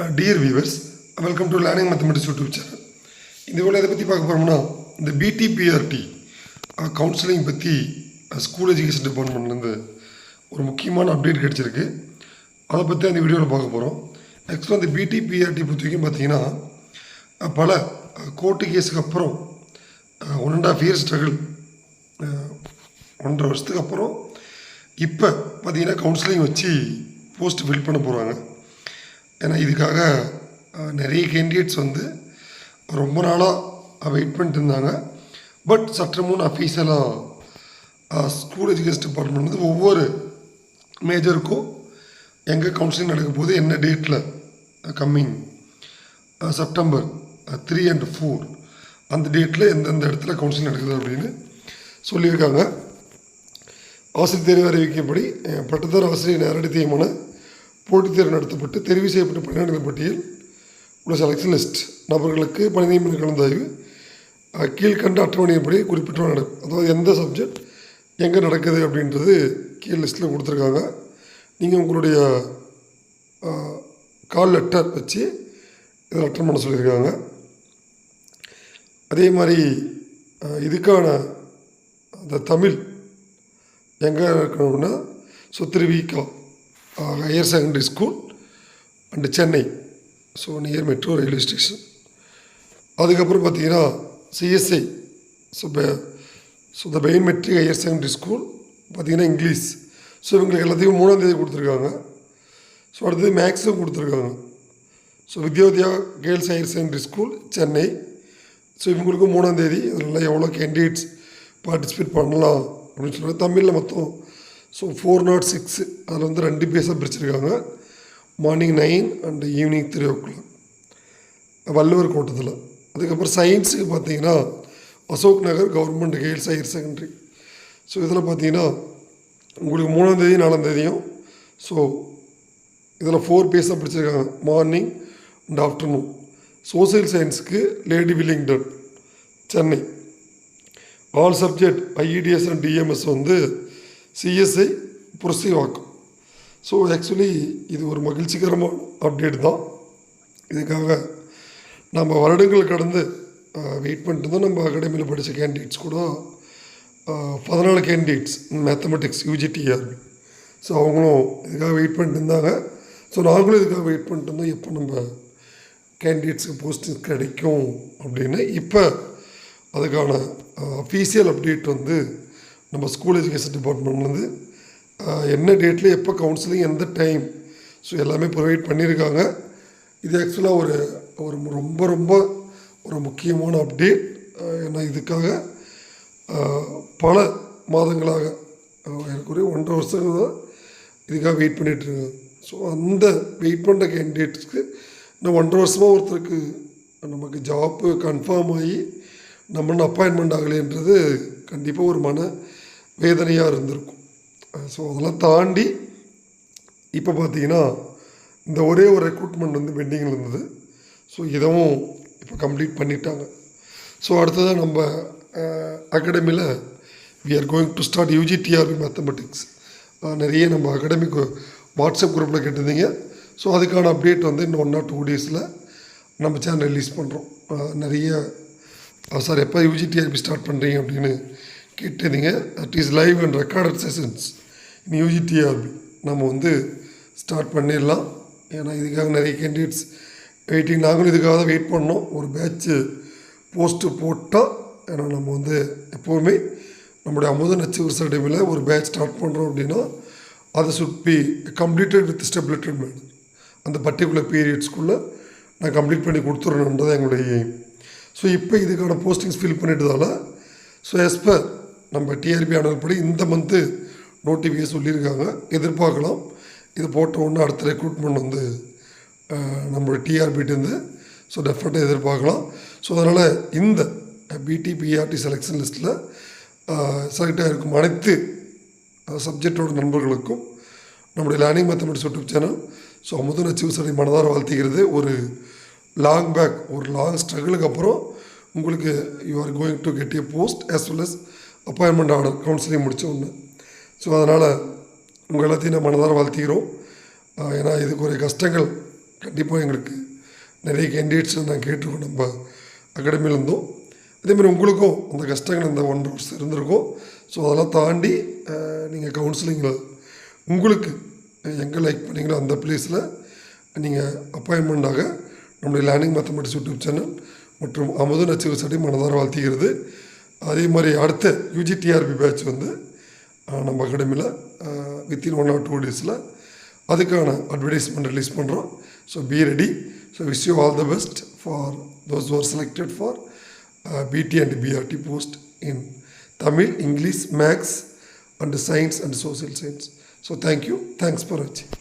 Dear viewers, welcome to learning mathematics YouTube channel. இந்த வேலை எதை பற்றி பார்க்க போகிறோம்னா, இந்த பிடிபிஆர்டி கவுன்சிலிங் பற்றி ஸ்கூல் எஜுகேஷன் டிபார்ட்மெண்ட்லேருந்து ஒரு முக்கியமான அப்டேட் கிடச்சிருக்கு. அதை பற்றி அந்த வீடியோவில் பார்க்க போகிறோம். ஆக்சுவலாக அந்த பிடிபிஆர்டி பொறுத்த வரைக்கும் பார்த்தீங்கன்னா, பல கோர்ட்டு கேஸுக்கு அப்புறம் 1.5 இயர் ஸ்ட்ரகிள், 1.5 வருஷத்துக்கு அப்புறம் இப்போ பார்த்தீங்கன்னா கவுன்சிலிங் வச்சு போஸ்ட் ஃபில் பண்ண போகிறாங்க. ஏன்னா இதுக்காக நிறைய கேண்டிடேட்ஸ் ரொம்ப நாளாக வெயிட் பண்ணிட்டு இருந்தாங்க. பட் சற்று முன் அஃபீஷியலாக ஸ்கூல் எஜுகேஷன் டிபார்ட்மெண்ட் ஒவ்வொரு மேஜருக்கும் எங்கே கவுன்சிலிங் நடக்க போகுது, என்ன டேட்டில், கம்மிங் செப்டம்பர் 3 and 4 அந்த டேட்டில் எந்தெந்த இடத்துல கவுன்சிலிங் நடக்குது அப்படின்னு சொல்லியிருக்காங்க. ஆசிரியர் தேர்வு அறிவிக்கப்படி பட்டதாரி ஆசிரியர் நேரடி தீர்மான போட்டித் தேர்வு நடத்தப்பட்டு தெரிவு செய்யப்பட்ட பணியாளர்கள் பட்டியல் உள்ள செலெக்ஷன் லிஸ்ட் நபர்களுக்கு பணி நியமன கலந்தாய்வு கீழ்கண்ட அட்டவணைப்படி குறிப்பிட்ட நடக்கும். அதாவது எந்த சப்ஜெக்ட் எங்கே நடக்குது அப்படின்றது கீழ் லிஸ்ட்டில் கொடுத்துருக்காங்க. நீங்கள் உங்களுடைய கால் லெட்டர் வச்சு இதில் அட்டன் பண்ண சொல்லியிருக்காங்க. அதே மாதிரி இதுக்கான அந்த தமிழ் எங்கே இருக்கணும்னா Thiruvika higher secondary school and Chennai, near metro railway station. அதுக்கப்புறம் பார்த்தீங்கன்னா CSI, the Bain matric higher secondary school பார்த்தீங்கன்னா இங்கிலீஷ். இவங்களுக்கு எல்லாத்தையும் 3ஆம் தேதி கொடுத்துருக்காங்க. அடுத்தது மேக்ஸும் கொடுத்துருக்காங்க. Vidyodaya girls higher secondary school Chennai. இவங்களுக்கும் 3ஆம் தேதி. அதில் எவ்வளோ கேண்டிடேட்ஸ் பார்ட்டிசிபேட் பண்ணலாம் அப்படின்னு சொல்கிறாங்க. தமிழில் மொத்தம் 406, அதில் 2 பேஸாக பிரிச்சிருக்காங்க. Morning 9 and evening 3 o'clock Valluvar கோட்டத்தில். அதுக்கப்புறம் சயின்ஸுக்கு பார்த்தீங்கன்னா Ashok Nagar government girls higher secondary. இதில் பார்த்தீங்கன்னா உங்களுக்கு 3ஆம் தேதி 4ஆம் தேதியும் இதில் 4 பேஸாக பிடிச்சிருக்காங்க, மார்னிங் அண்ட் ஆஃப்டர்நூன். சோசியல் சயின்ஸுக்கு Lady Willingdon Chennai. All subject IEDS and TMS CSI Purasaiwakkam. Actually இது ஒரு மகிழ்ச்சிகரமான அப்டேட் தான். இதுக்காக நம்ம வருடங்கள் கடந்து வெயிட் பண்ணிட்டு தான். நம்ம அகாடமியில் படித்த கேண்டிடேட்ஸ் கூட 14 கேண்டிடேட்ஸ் மேத்தமெட்டிக்ஸ் யூஜிடிஆர்பி. அவங்களும் இதுக்காக வெயிட் பண்ணிட்டு இருந்தாங்க. நாங்களும் இதுக்காக வெயிட் பண்ணிட்டு இருந்தோம், எப்போ நம்ம கேண்டிடேட்ஸுக்கு போஸ்டிங் கிடைக்கும் அப்படின்னு. இப்போ அதுக்கான அஃபீஷியல் அப்டேட் நம்ம ஸ்கூல் எஜுகேஷன் டிபார்ட்மெண்ட்லேருந்து என்ன டேட்டில் எப்போ கவுன்சிலிங், எந்த டைம், எல்லாமே ப்ரொவைட் பண்ணியிருக்காங்க. இது ஆக்சுவலாக ஒரு ரொம்ப ரொம்ப ஒரு முக்கியமான அப்டேட். ஏன்னா இதுக்காக பல மாதங்களாக எனக்கு ஒரு 1.5 வருஷங்கள் தான் இதுக்காக வெயிட் பண்ணிகிட்ருக்காங்க. அந்த வெயிட் பண்ணுற கேண்டிடேட்ஸ்க்கு இன்னும் 1.5 வருஷமாக ஒருத்தருக்கு நமக்கு ஜாப்பு கன்ஃபார்ம் ஆகி நம்ம அப்பாயின்மெண்ட் ஆகலைன்றது கண்டிப்பாக ஒரு மன வேதனையாக இருந்திருக்கும். அதெல்லாம் தாண்டி இப்போ பார்த்தீங்கன்னா இந்த ஒரே ஒரு ரெக்ரூட்மெண்ட் பெண்டிங்கில் இருந்தது. இதுவும் இப்போ கம்ப்ளீட் பண்ணிட்டாங்க. அடுத்ததாக நம்ம அகாடமியில் we are going to start UGTRB mathematics. நிறைய நம்ம அகாடமிக் வாட்ஸ்அப் குரூப்பில் கேட்டிருந்தீங்க. அதுக்கான அப்டேட் இன்னும் 1 or 2 டேஸில் நம்ம சேனல் ரிலீஸ் பண்ணுறோம். நிறைய சார் எப்போ யூஜிடிஆர்பி ஸ்டார்ட் பண்ணுறீங்க அப்படின்னு கேட்டிருந்தீங்க. At is live and recorded sessions in UGTRB நம்ம ஸ்டார்ட் பண்ணிடலாம். ஏன்னா இதுக்காக நிறைய கேண்டிடேட்ஸ் வெயிட்டிங். நாங்களும் இதுக்காக தான் வெயிட் பண்ணோம். ஒரு பேட்ச்சு போஸ்ட்டு போட்டால், ஏன்னா நம்ம எப்போவுமே நம்முடைய அமுத நச்சுவர்ஸ் அகாடமியில் ஒரு பேட்ச் ஸ்டார்ட் பண்ணுறோம் அப்படின்னா அதை should be completed with stabilized manner. அந்த பர்டிகுலர் பீரியட்ஸ்குள்ளே நான் கம்ப்ளீட் பண்ணி கொடுத்துடணுன்றது எங்களுடைய எய்ம். இப்போ இதுக்கான போஸ்டிங்ஸ் ஃபில் பண்ணிட்டதால் ஆஸ் பர் நம்ம டிஆர்பி ஆனல் படி இந்த மந்த்து நோட்டிஃபிகேஷன் சொல்லியிருக்காங்க. எதிர்பார்க்கலாம். இது போட்ட உடனே அடுத்த ரெக்ரூட்மெண்ட் நம்மளுடைய டிஆர்பிட்டேருந்து டெஃபினட்டாக எதிர்பார்க்கலாம். அதனால் இந்த பிடிபிஆர்டி செலெக்ஷன் லிஸ்ட்டில் செலக்ட் ஆகிருக்கும் அனைத்து சப்ஜெக்டோட நண்பர்களுக்கும் நம்முடைய லேர்னிங் மேத்தமெட்டிக்ஸ் யூடியூப் சேனல் அமுத நச்சுவர்ஸ் மனதார வாழ்த்துகிறது. ஒரு லாங் பேக், ஒரு லாங் ஸ்ட்ரகிளுக்கு அப்புறம் உங்களுக்கு you are going to get a post as well as appointment order counselling முடித்த ஒன்று. அதனால் உங்கள் எல்லாத்தையும் நான் மனதார வாழ்த்துகிறோம். ஏன்னா இதுக்கு ஒரு கஷ்டங்கள் கண்டிப்பாக எங்களுக்கு நிறைய கேண்டிடேட்ஸ் நான் கேட்டிருக்கோம் நம்ம அகாடமியில் இருந்தோம். அதேமாதிரி உங்களுக்கும் அந்த கஷ்டங்கள் இந்த 1 வருஷம் இருந்திருக்கும். ஸோ அதெல்லாம் தாண்டி நீங்கள் கவுன்சிலிங்கில் உங்களுக்கு எங்கே லைக் பண்ணீங்களோ அந்த பிளேஸில் நீங்கள் அப்பாயின்மெண்ட்டாக நம்முடைய லேர்னிங் மேத்தமெட்டிக்ஸ் யூடியூப் சேனல் மற்றும் அமுது நச்சுறு சடி மனதார வாழ்த்துகிறது. அதே மாதிரி அடுத்த யூஜிடிஆர்பி பேட்ச் வந்து நம்ம அகாடமியில் வித்தின் 1 or 2 டேஸில் அதுக்கான அட்வர்டைஸ்மெண்ட் ரிலீஸ் பண்ணுறோம். So be ready. So wish you all the best for those who are selected for BT and BRT post in Tamil, English, Maths and Science and Social Science. So thank you. Thanks for watching.